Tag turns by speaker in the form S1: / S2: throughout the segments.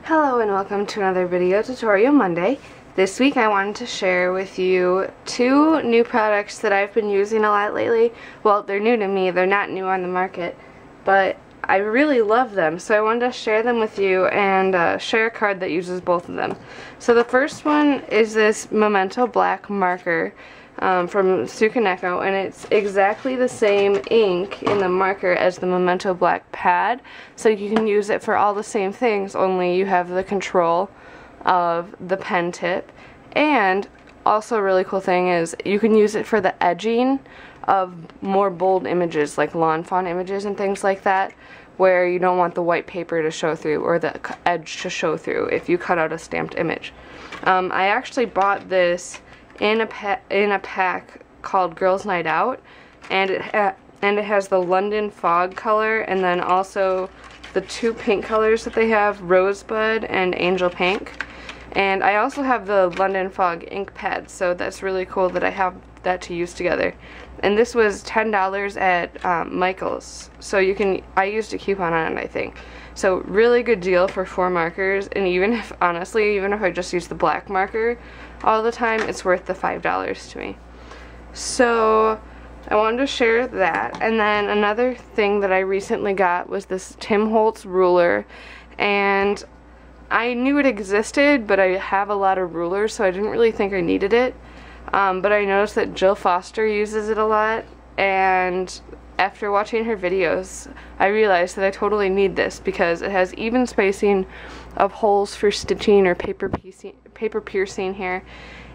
S1: Hello and welcome to another video tutorial Monday. This week I wanted to share with you two new products that I've been using a lot lately. Well, they're new to me, they're not new on the market, but I really love them, so I wanted to share them with you and share a card that uses both of them. So the first one is this Memento black marker from Sukaneko, and it's exactly the same ink in the marker as the Memento black pad, so you can use it for all the same things, only you have the control of the pen tip. And also a really cool thing is you can use it for the edging of more bold images like lawn fawn images and things like that, where you don't want the white paper to show through or the edge to show through if you cut out a stamped image. I actually bought this in a pack called Girls Night Out, and it has the London Fog color, and then also the two pink colors that they have, Rosebud and Angel Pink. And I also have the London Fog ink pad, so that's really cool that I have that to use together. And this was $10 at Michael's, so you can, I used a coupon on it, I think. So really good deal for 4 markers, and even if, honestly, even if I just use the black marker all the time, it's worth the $5 to me. So I wanted to share that. And then another thing that I recently got was this Tim Holtz ruler, and I knew it existed, but I have a lot of rulers, so I didn't really think I needed it. But I noticed that Jill Foster uses it a lot, and after watching her videos, I realized that I totally need this because it has even spacing of holes for stitching or paper piercing here.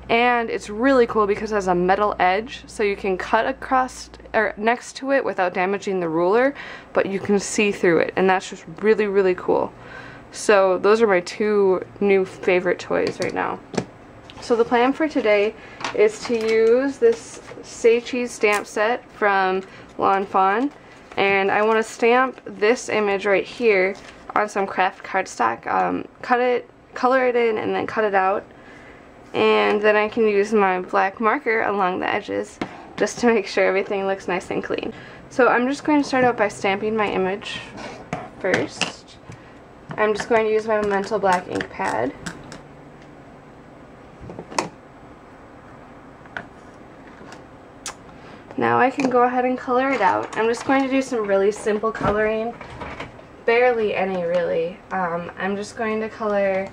S1: And it's really cool because it has a metal edge, so you can cut across or next to it without damaging the ruler, but you can see through it, and that's just really, really cool. So those are my two new favorite toys right now. So the plan for today is to use this Say Cheese stamp set from Lawn Fawn, and I want to stamp this image right here on some craft cardstock, color it in, and then cut it out. And then I can use my black marker along the edges just to make sure everything looks nice and clean. So I'm just going to start out by stamping my image first. I'm just going to use my Memento black ink pad. Now I can go ahead and color it out. I'm just going to do some really simple coloring, barely any really. I'm just going to color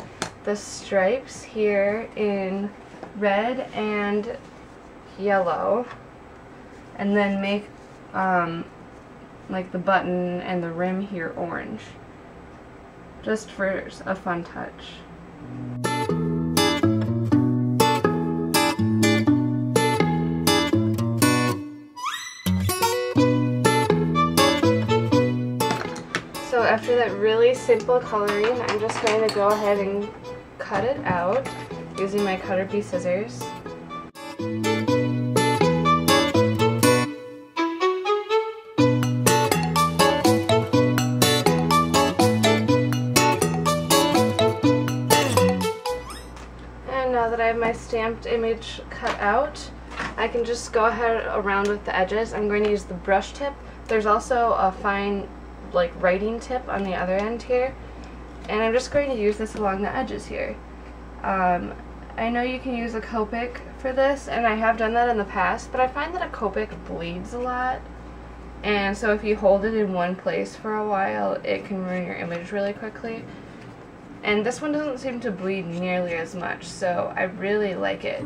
S1: the stripes here in red and yellow, and then make like the button and the rim here orange, just for a fun touch. So after that really simple coloring, I'm just going to go ahead and cut it out using my cutter pea scissors. And now that I have my stamped image cut out, I can just go ahead around with the edges. I'm going to use the brush tip. There's also a fine like writing tip on the other end here, and I'm just going to use this along the edges here. I know you can use a Copic for this, and I have done that in the past, but I find that a Copic bleeds a lot, and so if you hold it in one place for a while, it can ruin your image really quickly. And this one doesn't seem to bleed nearly as much, so I really like it.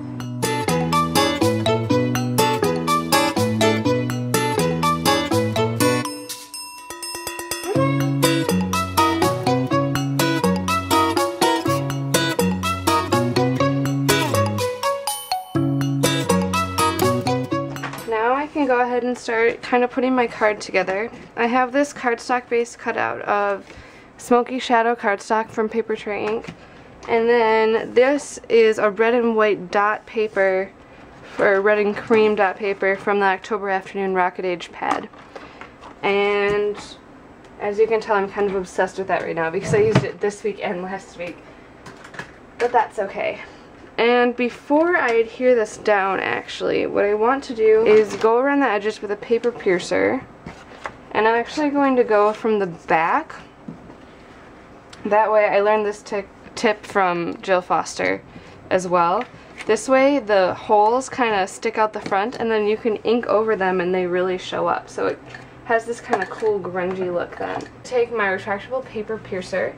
S1: Go ahead and start kind of putting my card together. I have this cardstock base cut out of Smoky Shadow cardstock from Paper Tray Ink, and then this is a red and white dot paper, or red and cream dot paper from the October Afternoon Rocket Age pad. And as you can tell, I'm kind of obsessed with that right now because I used it this week and last week, but that's okay. And before I adhere this down, actually, what I want to do is go around the edges with a paper piercer. And I'm actually going to go from the back That way, I learned this tip from Jill Foster as well. This way the holes kind of stick out the front and then you can ink over them and they really show up. So it has this kind of cool grungy look then. Take my retractable paper piercer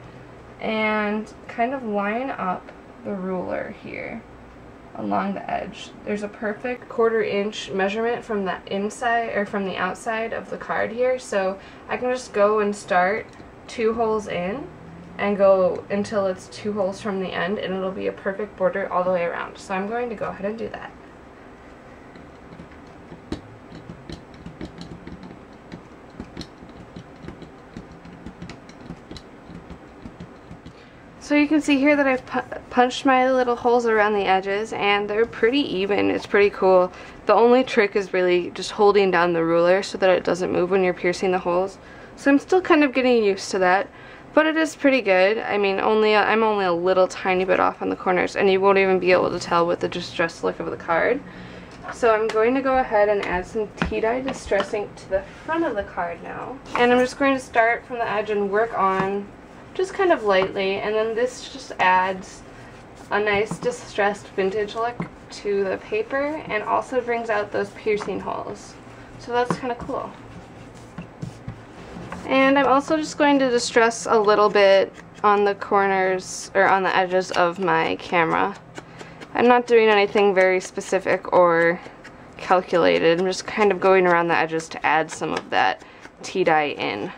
S1: and kind of line up the ruler here along the edge. There's a perfect 1/4 inch measurement from the inside or from the outside of the card here, so I can just go and start 2 holes in and go until it's 2 holes from the end, and it'll be a perfect border all the way around. So I'm going to go ahead and do that. So you can see here that I've punched my little holes around the edges and they're pretty even. It's pretty cool. The only trick is really just holding down the ruler so that it doesn't move when you're piercing the holes. So I'm still kind of getting used to that, but it is pretty good. I mean, I'm only a little tiny bit off on the corners and you won't even be able to tell with the distressed look of the card. So I'm going to go ahead and add some tea-dye distress ink to the front of the card now. And I'm just going to start from the edge and work on just kind of lightly, and then this just adds a nice distressed vintage look to the paper and also brings out those piercing holes. So that's kind of cool. And I'm also just going to distress a little bit on the corners or on the edges of my camera. I'm not doing anything very specific or calculated. I'm just kind of going around the edges to add some of that tea-dye in.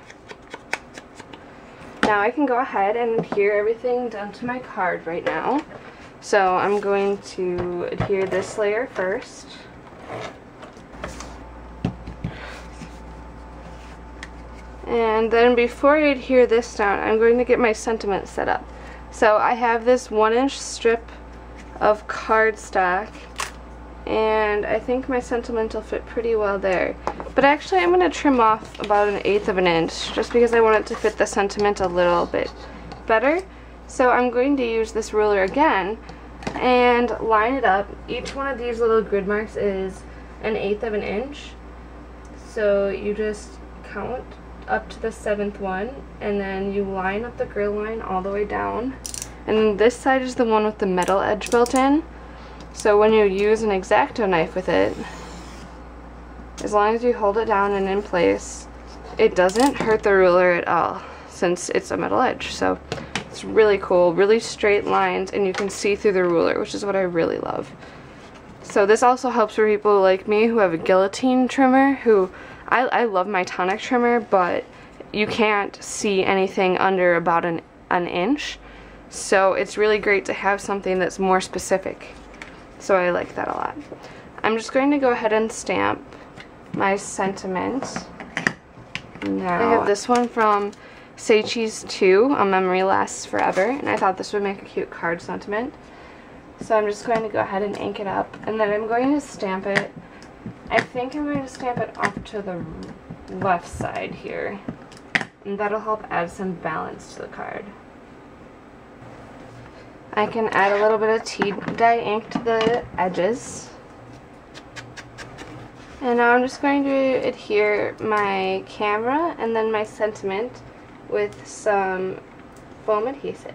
S1: Now I can go ahead and adhere everything down to my card right now. So I'm going to adhere this layer first. And then before I adhere this down, I'm going to get my sentiment set up. So I have this 1-inch strip of cardstock, and I think my sentiment will fit pretty well there. But actually I'm going to trim off about 1/8 of an inch just because I want it to fit the sentiment a little bit better. So I'm going to use this ruler again and line it up. Each one of these little grid marks is 1/8 of an inch. So you just count up to the 7th one and then you line up the grid line all the way down. And this side is the one with the metal edge built in. So when you use an X-Acto knife with it, as long as you hold it down and in place, it doesn't hurt the ruler at all since it's a metal edge. So it's really cool, really straight lines, and you can see through the ruler, which is what I really love. So this also helps for people like me who have a guillotine trimmer, who I love my tonic trimmer, but you can't see anything under about an inch. So it's really great to have something that's more specific. So I like that a lot. I'm just going to go ahead and stamp my sentiment. Now, I have this one from Say Cheese 2, A Memory Lasts Forever, and I thought this would make a cute card sentiment. So I'm just going to go ahead and ink it up, and then I'm going to stamp it. I think I'm going to stamp it off to the left side here, and that'll help add some balance to the card. I can add a little bit of tea-dye ink to the edges. And now I'm just going to adhere my camera and then my sentiment with some foam adhesive.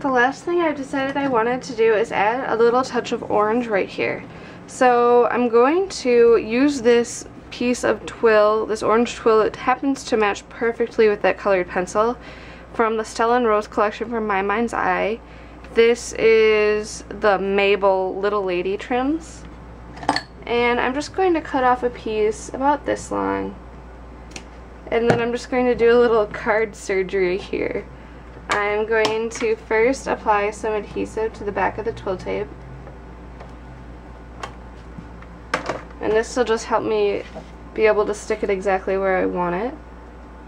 S1: The last thing I've decided I wanted to do is add a little touch of orange right here. So I'm going to use this piece of twill, this orange twill. It happens to match perfectly with that colored pencil from the Stella and Rose collection from My Mind's Eye. This is the Mabel Little Lady trims. And I'm just going to cut off a piece about this long. And then I'm just going to do a little card surgery here. I'm going to first apply some adhesive to the back of the twill tape. And this will just help me be able to stick it exactly where I want it.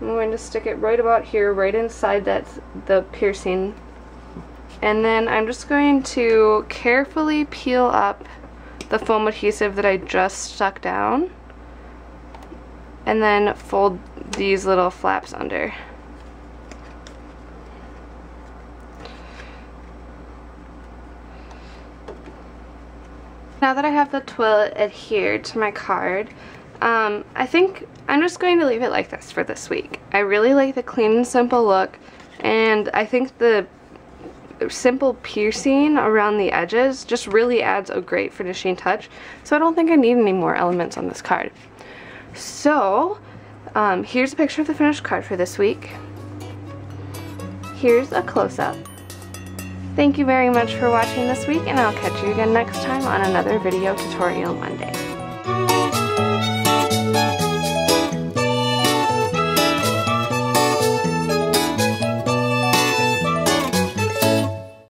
S1: I'm going to stick it right about here, right inside the piercing. And then I'm just going to carefully peel up the foam adhesive that I just stuck down. And then fold these little flaps under. Now that I have the twill adhered to my card, I think I'm just going to leave it like this for this week. I really like the clean and simple look, and I think the simple piercing around the edges just really adds a great finishing touch, so I don't think I need any more elements on this card. So here's a picture of the finished card for this week. Here's a close-up. Thank you very much for watching this week, and I'll catch you again next time on another Video Tutorial Monday.